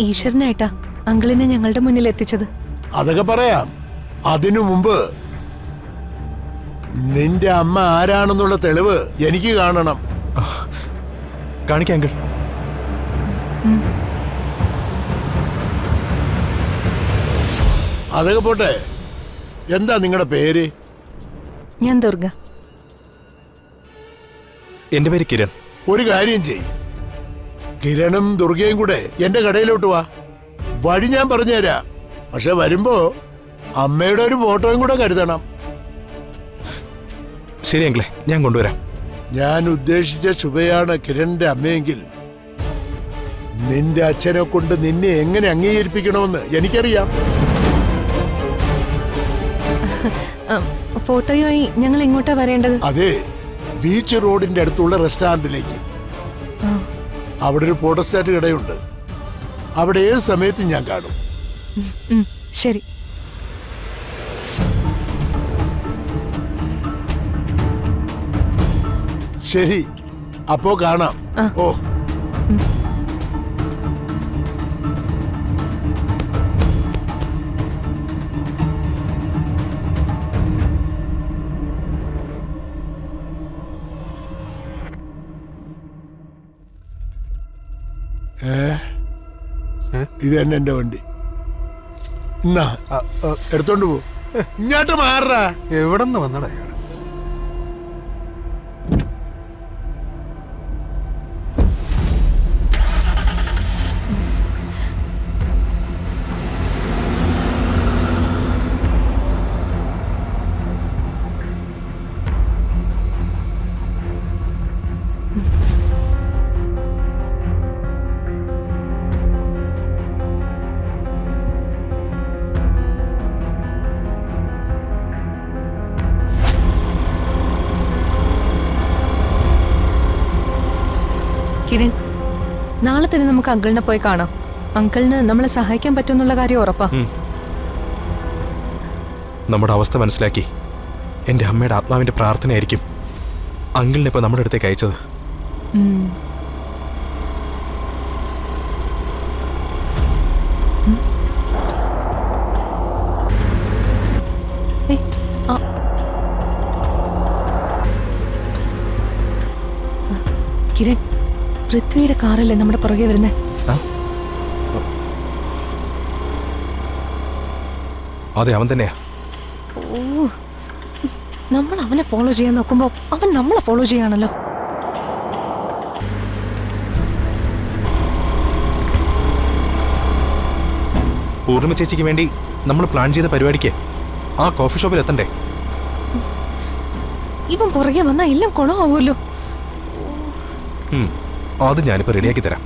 ഈശ്വരനായിട്ടാ അങ്കിളിനെ ഞങ്ങളുടെ മുന്നിൽ എത്തിച്ചത്. അതൊക്കെ പറയാം. അതിനു മുമ്പ് നിന്റെ അമ്മ ആരാണെന്നുള്ള തെളിവ് എനിക്ക് കാണണം. കാണിക്കാം അങ്കിൾ. അതൊക്കെ പോട്ടെ, എന്താ നിങ്ങളുടെ പേര്? ഞാൻ ദുർഗ. എന്റെ പേര് കിരൺ. ഒരു കാര്യം ചെയ്യ്, കിരണും ദുർഗയും കൂടെ എന്റെ കടയിലോട്ട് വാ. വഴി ഞാൻ പറഞ്ഞുതരാം. പക്ഷെ വരുമ്പോ അമ്മയുടെ ഒരു ഫോട്ടോയും കൂടെ കരുതണം. ശരി അങ്കിളെ, ഞാൻ കൊണ്ടുവരാം. ഞാൻ ഉദ്ദേശിച്ച ശുഭയാണ് കിരണിന്റെ അമ്മയെങ്കിൽ നിന്റെ അച്ഛനെ കൊണ്ട് നിന്നെ എങ്ങനെ അംഗീകരിപ്പിക്കണമെന്ന് എനിക്കറിയാം. ഫോട്ടോയുമായി ഞങ്ങൾ എങ്ങോട്ടാ വരേണ്ടത്? അതെ, ബീച്ച് റോഡിന്റെ അടുത്തുള്ള റെസ്റ്റോറന്റിലേക്ക്. അവിടെ ഒരു ഫോട്ടോസ്റ്റാറ്റ് കടയുണ്ട്. അവിടെ ഏത് സമയത്തും ഞാൻ കാണും. ശരി. ശരി, അപ്പോ കാണാം. ഓ, ഇത് തന്നെ എന്റെ വണ്ടി. എന്നാ എടുത്തോണ്ട് പോ. ഇങ്ങോട്ട് മാറാ. എവിടെ നിന്ന് വന്നടാ ഇയാള്? കിരൺ, നാളെ തന്നെ നമുക്ക് അങ്കിളിനെ പോയി കാണാം. അങ്കിളിന് നമ്മളെ സഹായിക്കാൻ പറ്റുമെന്നുള്ള കാര്യം ഉറപ്പാ. നമ്മുടെ അവസ്ഥ മനസ്സിലാക്കി എൻ്റെ അമ്മയുടെ ആത്മാവിൻ്റെ പ്രാർത്ഥനയായിരിക്കും അങ്കിളിനെ ഇപ്പോൾ നമ്മുടെ അടുത്തേക്ക് അയച്ചത്. കിരൺ, പൃഥ്വിയുടെ കാറല്ലേ നമ്മുടെ പുറകെ വരുന്നേ? അതെ, അവൻ തന്നെയാ. ഓ, നമ്മൾ അവനെ ഫോളോ ചെയ്യാൻ നോക്കുമ്പോ അവൻ നമ്മളെ ഫോളോ ചെയ്യാണല്ലോ. പൂർണിമ ചേച്ചിക്ക് വേണ്ടി നമ്മൾ പ്ലാൻ ചെയ്ത പരിപാടിക്ക് ആ കോഫി ഷോപ്പിൽ എത്തണ്ടേ? ഇവൻ പുറകെ വന്നാ എല്ലാം കുളമാവുമല്ലോ. അത് ഞാനിപ്പോൾ റെഡിയാക്കി തരാം.